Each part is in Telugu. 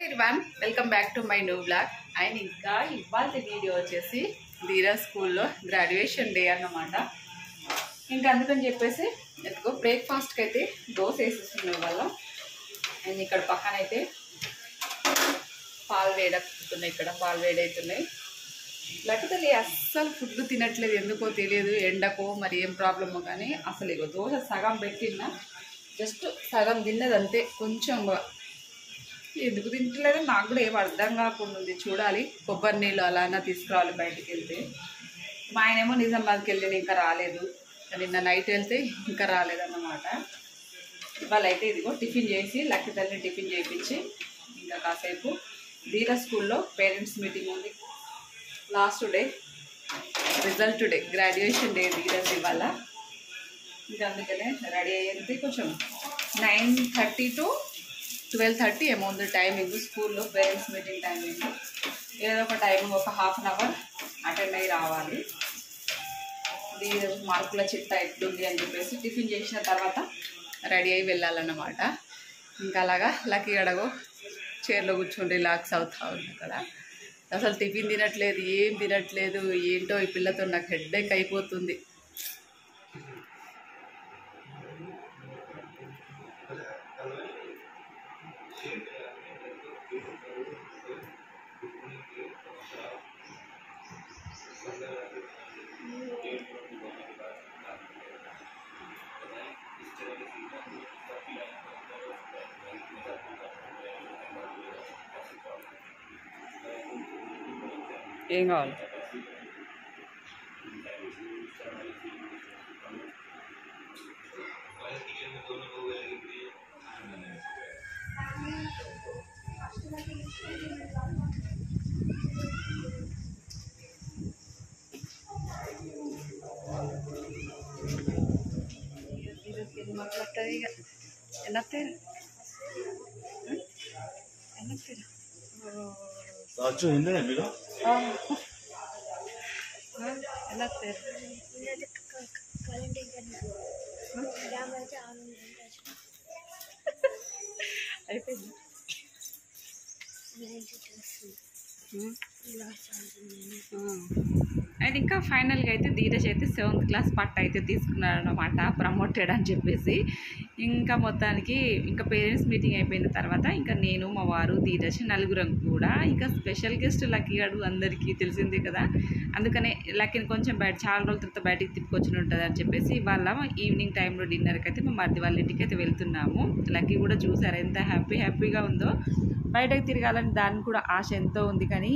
everyone, welcome back to my new vlog. And ఇంకా ఇవాళ వీడియో వచ్చేసి ధీరజ్ స్కూల్లో గ్రాడ్యుయేషన్ డే అన్నమాట. ఇంకా అందుకని చెప్పేసి ఎత్తుకో బ్రేక్ఫాస్ట్కి అయితే దోశ వేసేస్తున్నాయి వాళ్ళం. అండ్ ఇక్కడ పక్కన అయితే పాలు వేడవుతున్నాయి, ఇక్కడ పాలు వేడవుతున్నాయి. లేకపోతే అస్సలు ఫుడ్ తినట్లేదు, ఎందుకో తెలియదు, ఎండకో మరి ఏం ప్రాబ్లమో కానీ. అసలు ఇగో దోశ సగం పెట్టినా జస్ట్ సగం తిన్నది అంతే, కొంచెం ఎందుకు తింటలేదు నాకు కూడా ఏం అర్థం కాకుండా ఉంది. చూడాలి, కొబ్బరి నీళ్ళు అలానా తీసుకురావాలి బయటికి వెళ్తే. మా ఆయనేమో నిజామాబాద్కి వెళ్ళి ఇంకా రాలేదు, నిన్న నైట్ వెళ్తే ఇంకా రాలేదన్నమాట. ఇవాళ అయితే ఇదిగో టిఫిన్ చేసి లక్కీ తల్లి టిఫిన్ చేయించి ఇంకా కాసేపు ధీరజ్ స్కూల్లో పేరెంట్స్ మీటింగ్ ఉంది. Last day, result day, graduation day Dheeraj ఇవాళ. ఇంకా అందుకనే రెడీ అయ్యేది. కొంచెం 9:30 to 12:30 ఏమో ఉంది టైమింగ్ స్కూల్లో, పేరెంట్స్ మీటింగ్ టైమింగ్. ఏదో ఒక టైమింగ్ ఒక హాఫ్ అన్ అవర్ అటెండ్ అయ్యి రావాలి. ఈరోజు మార్కుల చిట్టా ఎట్లుంది అని చెప్పేసి టిఫిన్ చేసిన తర్వాత రెడీ అయ్యి వెళ్ళాలన్నమాట. ఇంకా అలాగా లక్కీ అడగో చైర్లో కూర్చొని రిలాక్స్ అవుతా ఉంది అక్కడ. అసలు టిఫిన్ తినట్లేదు, ఏం తినట్లేదు, ఏంటో ఈ పిల్లతో నాకు హెడ్ఏక్ అయిపోతుంది. ఏం కావాలి? అయిపోయింది. అండ్ ఇంకా ఫైనల్గా అయితే ధీరజ్ అయితే 7th క్లాస్ పట్ట అయితే తీసుకున్నాడు అనమాట, ప్రమోటెడ్ అని చెప్పేసి. ఇంకా మొత్తానికి ఇంకా పేరెంట్స్ మీటింగ్ అయిపోయిన తర్వాత ఇంకా నేను, మా వారు, ధీరజ్ నలుగురం కూడా. ఇంకా స్పెషల్ గెస్ట్ లక్కీ గాడు అందరికీ తెలిసిందే కదా, అందుకనే లక్కీని కొంచెం బయట చాలా రోజుల తర్వాత బయటికి తిప్పుకొచ్చి ఉంటుంది అని చెప్పేసి ఇవాళ ఈవినింగ్ టైంలో డిన్నర్కి అయితే మా మరిది వాళ్ళ ఇంటికి అయితే వెళ్తున్నాము. లక్కీ కూడా చూసారు ఎంత హ్యాపీగా ఉందో. బయటకు తిరగాలని దానికి కూడా ఆశ ఎంతో ఉంది, కానీ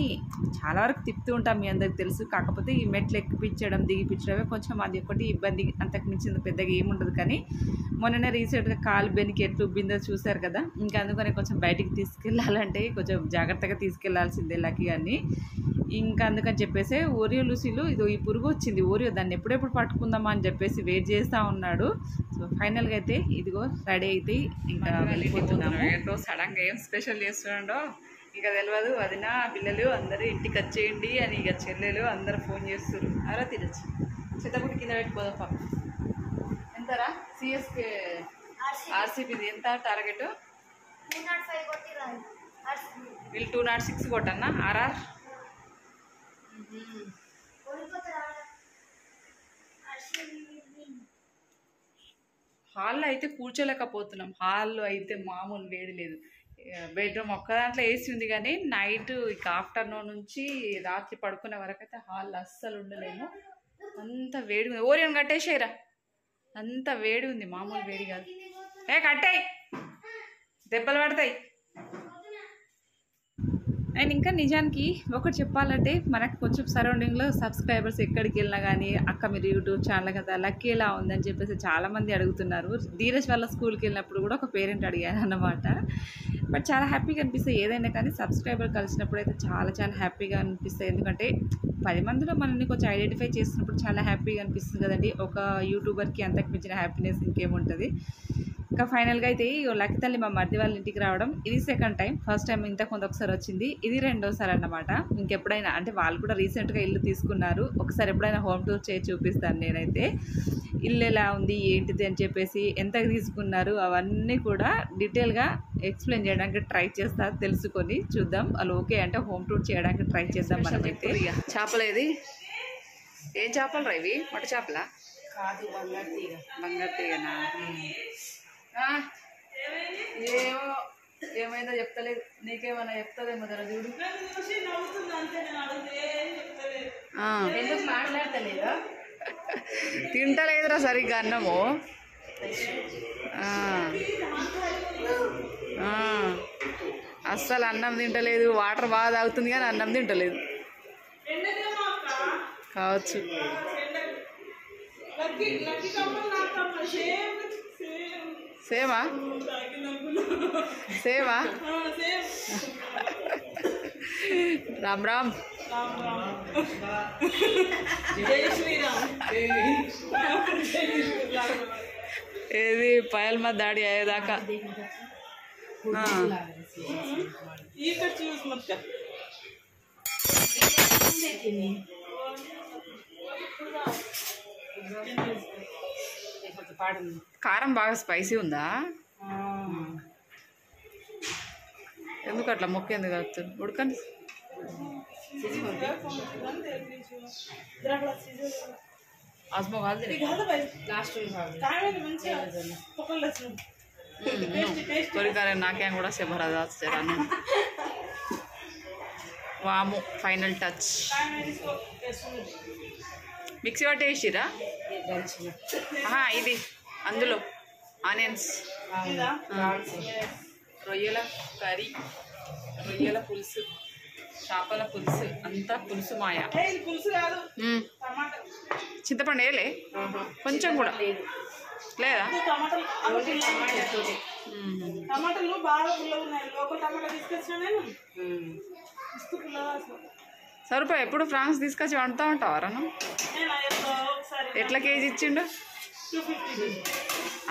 చాలా వరకు తిప్పుతూ ఉంటాం, మీ అందరికి తెలుసు. కాకపోతే ఈ మెట్లు ఎక్కిపించడం దిగిపించడమే కొంచెం అది ఒకటి ఇబ్బంది, అంతకు మించింది పెద్దగా ఏముండదు. కానీ మొన్ననే రీసెంట్గా కాలు బెనికి ఎట్లు ఉబ్బిందో చూశారు కదా, ఇంకా అందుకని కొంచెం బయటికి తీసుకెళ్ళాలంటే కొంచెం జాగ్రత్తగా తీసుకెళ్లాల్సిందే లక్కీ అని. ఇంకా అందుకని చెప్పేసి ఓరియో లూసీలు ఇదో ఈ పురుగు వచ్చింది ఓరియో, దాన్ని ఎప్పుడెప్పుడు పట్టుకుందామా అని చెప్పేసి వెయిట్ చేస్తూ ఉన్నాడు. సో ఫైనల్గా అయితే ఇదిగో రెడీ అయితే ఇంకా వెళ్ళిపోతున్నాము. ఏంటో సడన్గా ఏం స్పెషల్ చేస్తున్నాడో ఇక తెలియదు. వదిన పిల్లలు అందరూ ఇంటికి వచ్చేయండి అని ఇక చెల్లెలు అందరూ ఫోన్ చేస్తారు. అలా తినచ్చు, చిత్తపుట్టి కింద పెట్టుకోదాం పాప. ఎంతరా సిఎస్కే ఆర్సీబీది ఎంత టార్గెట్? వీళ్ళు 206 కొట్టన్నా ఆర్ఆర్. హాల్లో అయితే కూర్చోలేకపోతున్నాం, హాల్లో అయితే మామూలు వేడి లేదు. బెడ్రూమ్ ఒక్క దాంట్లో ఏసీ ఉంది, కానీ నైట్ ఇక ఆఫ్టర్నూన్ నుంచి రాత్రి పడుకునే వరకు అయితే హాల్లో అస్సలు ఉండలేము, అంత వేడి ఉంది. ఓరియన్ కట్టేసేయరా, అంత వేడి ఉంది, మామూలు వేడి కాదు. కట్టాయి, దెబ్బలు పడతాయి. అండ్ ఇంకా నిజానికి ఒకటి చెప్పాలంటే మనకు కొంచెం సరౌండింగ్లో సబ్స్క్రైబర్స్ ఎక్కడికి వెళ్ళినా కానీ అక్క మీరు యూట్యూబ్ ఛానల్ కదా లక్కీ ఎలా ఉందని చెప్పేసి చాలామంది అడుగుతున్నారు. ధీరజ్ వాళ్ళ స్కూల్కి వెళ్ళినప్పుడు కూడా ఒక పేరెంట్ అడిగాను అన్నమాట. బట్ చాలా హ్యాపీగా అనిపిస్తాయి ఏదైనా కానీ, సబ్స్క్రైబర్ కలిసినప్పుడు అయితే చాలా హ్యాపీగా అనిపిస్తాయి. ఎందుకంటే 10 మందిలో మనల్ని కొంచెం ఐడెంటిఫై చేసినప్పుడు చాలా హ్యాపీగా అనిపిస్తుంది కదండి. ఒక యూట్యూబర్కి అంతకు మించిన హ్యాపీనెస్ ఇంకేముంటుంది. ఇంకా ఫైనల్గా అయితే లక్కీ తల్లి మా మరిది వాళ్ళ ఇంటికి రావడం ఇది సెకండ్ టైం. ఫస్ట్ టైం ఇంతకు ముందు ఒకసారి వచ్చింది, ఇది రెండోసారి అన్నమాట. ఇంకెప్పుడైనా అంటే వాళ్ళు కూడా రీసెంట్గా ఇల్లు తీసుకున్నారు, ఒకసారి ఎప్పుడైనా హోమ్ టూర్ చేసి చూపిస్తాను నేనైతే. ఇల్లు ఎలా ఉంది ఏంటిది అని చెప్పేసి, ఎంతకు తీసుకున్నారు అవన్నీ కూడా డీటెయిల్గా ఎక్స్ప్లెయిన్ చేయడానికి ట్రై చేస్తా, తెలుసుకొని చూద్దాం. వాళ్ళు ఓకే అంటే హోమ్ టూర్ చేయడానికి ట్రై చేద్దాం మనమైతే. చేపలేది ఏం చేపలు రా ఇవి? మట చేపలా? కాదు, బంగారు తీగ. బంగారు తీగనా? ఏమో ఏమైందో చెప్తలేదు, నీకేమన్నా చెప్తుందేమో జర చూడు. ఎందుకు మాట్లాడతలేదా? తింటలేదురా సరిగ్గా అన్నము. అస్సలు అన్నం తింటలేదు, వాటర్ బాగా తాగుతుంది కానీ అన్నం తింటలేదు కావచ్చు. సేమా సేమా? రామ్ రామ్. ఏది పయల్ మా దాడి అయ్యేదాకా కారం బాగా స్పైసీ ఉందా? ఎందుకు అట్లా మొక్క ఎందుకు అవుతుంది? ఉడకండి. आजमो घाल दे लास्ट तोरी करे नाके కూడా से भरा जात जरा ने వాము ఫైనల్ టచ్. మిక్సీ పట్టేసిరా? ఇది అందులో ఆనియన్స్, రొయ్యల కర్రీ, రొయ్యల పులుసు, చేపల పులుసు, అంతా పులుసు మాయ. చింతపండు వేయలే కొంచెం కూడా లేదా? టమాటాలు బాగా పుల్లగా ఉన్నాయి, లోపల టమాటా తీసుకొచ్చినా నేను సరిపోయి. ఎప్పుడు ఫ్రాన్స్ తీసుకొచ్చి వండుతూ ఉంటావా రన్ను? ఎట్లా కేజీ ఇచ్చిండు?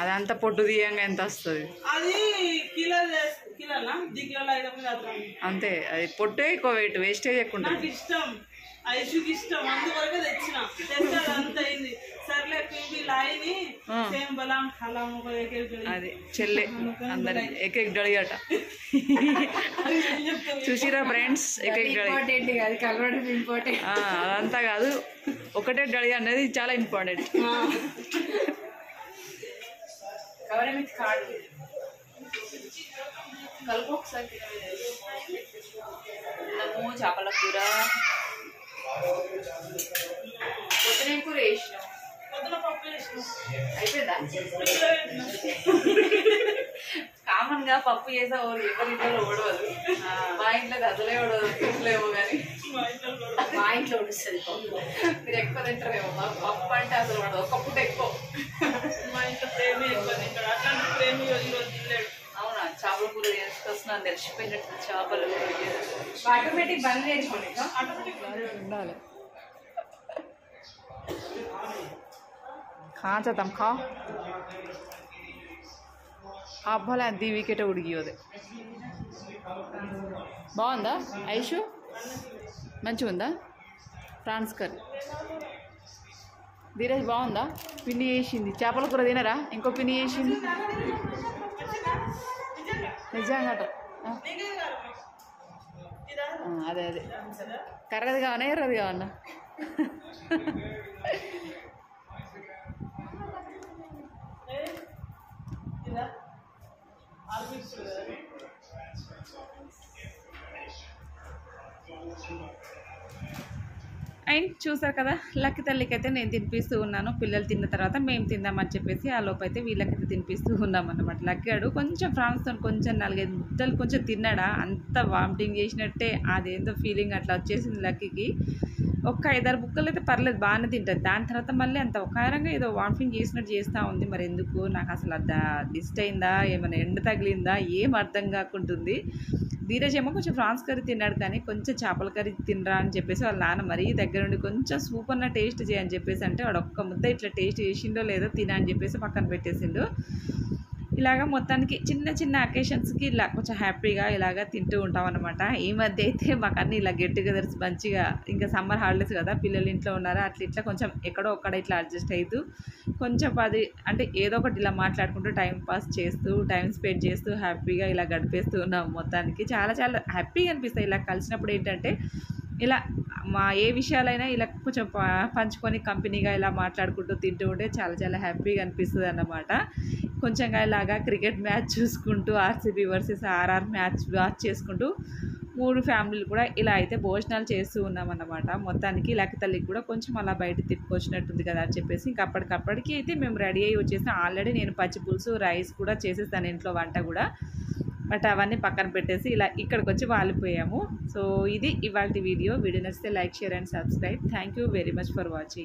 అదంతా పొట్టు తీయంగా ఎంత వస్తుంది? అది అంతే, అది పొట్టే ఎక్కువ వెయిట్, వేస్టేజ్ ఎక్కువ. నాకు ఇష్టం, ఐషుకి ఇష్టం, అందువరకు తెచ్చిన. అంత అయింది, సర్లే లాయిని సేమ్ బలాం ఖలాం అది చెల్లె అందరి ఏకేక్ డడిగట. చూసిరా ఫ్రెండ్స్, ఏకేక్ డడి అదంతా కాదు, ఒకటే డడి అనేది చాలా ఇంపార్టెంట్. కలుపు ఒకసారి. అన్నము, చేపల కూర, పొద్దున కూర వేసినాం, అయిపోయిందా? కామన్ గా పప్పు చేసా ఎవరింట్లో ఓడవదు, మా ఇంట్లో అసలే ఓడవదు, ఇంట్లేమో కానీ మా ఇంట్లో వస్తుంది పప్పు. మీరు ఎక్కువ తింటారేమో, పప్పు అంటే అసలు వాడు ఒక పూట ఎక్కువ. మా ఇంట్లో ప్రేమి ఎక్కువ తింటాడు, అట్లాంటి ప్రేమి ఈరోజు తినలేడు. అవునా? చేపల కూర చేసుకొస్తున్నాను, తెలిసిపోయినట్టు చేపలు ఆటోమేటిక్ బంద్ చేసుకోండి, ఆటోమేటిక్ ఉండాలి. खा चाहता खा आप भला दी विकेट उड़गी वो బాగుందా ఐషు? మంచిగా ఉందా? ఫ్రాన్స్ కర్రీ ధీరజ్ బాగుందా? పిన్ని వేసింది, చేపల కూర తినరా? ఇంకో పిన్ని వేసింది నిజంగా. అదే అదే కర్రది కావనా ఎర్రది కావన్నా? అండ్ చూసారు కదా, లక్కీ తల్లికి అయితే నేను తినిపిస్తూ ఉన్నాను. పిల్లలు తిన్న తర్వాత మేము తిందామని చెప్పేసి ఆ లోపు అయితే వీళ్ళకైతే తినిపిస్తూ ఉన్నాం అన్నమాట. లక్కీ ఆడు కొంచెం ఫ్రాన్స్తో కొంచెం 4-5 ముద్దలు కొంచెం తిన్నాడా, అంత వామిటింగ్ చేసినట్టే అదేందో ఫీలింగ్ అట్లా వచ్చేసింది లక్కీకి. ఒక్క 5-6 ముక్కలు అయితే పర్లేదు, బాగానే తింటుంది. దాని తర్వాత మళ్ళీ అంత ఒకారంగా ఏదో వామిటింగ్ చేసినట్టు చేస్తూ ఉంది. మరి ఎందుకు నాకు అసలు డిస్ట్ అయిందా, ఏమైనా ఎండ తగిలిందా, ఏం అర్థం కాకుంటుంది. ధీరజ్ ఏమో కొంచెం ఫ్రాన్స్ కర్రీ తిన్నాడు, కానీ కొంచెం చేపల కర్రీ తినరా అని చెప్పేసి వాళ్ళ నాన్న మరీ దగ్గర నుండి కొంచెం సూప్ అన్న టేస్ట్ చేయని చెప్పేసి అంటే వాడు ఒక్క ముద్ద ఇట్లా టేస్ట్ చేసిండో లేదో తినా అని చెప్పేసి పక్కన పెట్టేసిండు. ఇలాగ మొత్తానికి చిన్న చిన్న అకేషన్స్కి ఇలా కొంచెం హ్యాపీగా ఇలాగ తింటూ ఉంటాం అనమాట. ఈ మధ్య అయితే మాకు అన్నీ ఇలా గెట్ టుగెదర్స్ మంచిగా, ఇంకా సమ్మర్ హాలిడేస్ కదా, పిల్లలు ఇంట్లో ఉన్నారు, అట్లా ఇట్లా కొంచెం ఎక్కడో ఒక్కడ ఇట్లా అడ్జస్ట్ అవుతూ కొంచెం అది అంటే ఏదో ఒకటి ఇలా మాట్లాడుకుంటూ టైం పాస్ చేస్తూ టైం స్పెండ్ చేస్తూ హ్యాపీగా ఇలా గడిపేస్తూ ఉన్నాం. మొత్తానికి చాలా చాలా హ్యాపీగా అనిపిస్తాయి ఇలా కలిసినప్పుడు. ఏంటంటే ఇలా మా ఏ విషయాలైనా ఇలా కొంచెం పంచుకొని కంపెనీగా ఇలా మాట్లాడుకుంటూ తింటూ ఉంటే చాలా చాలా హ్యాపీగా అనిపిస్తుంది అన్నమాట. కొంచెంగా ఇలాగా క్రికెట్ మ్యాచ్ చూసుకుంటూ RCB versus RR match watch చేసుకుంటూ 3 ఫ్యామిలీలు కూడా ఇలా అయితే భోజనాలు చేస్తూ ఉన్నామన్నమాట. మొత్తానికి లక్క తల్లికి కూడా కొంచెం అలా బయట తిప్పుకొచ్చినట్టుంది కదా అని చెప్పేసి ఇంక అప్పటికప్పటికి అయితే మేము రెడీ అయ్యి వచ్చేసాం. ఆల్రెడీ నేను పచ్చి పులుసు రైస్ కూడా చేసేస్తాను ఇంట్లో వంట కూడా. బట్ అవన్నీ పక్కన పెట్టేసి ఇలా ఇక్కడికి వచ్చి వాలిపోయాము. సో ఇది ఇవాల్టి వీడియో. వీడియో నచ్చితే like, share and subscribe. Thank you very much for watching.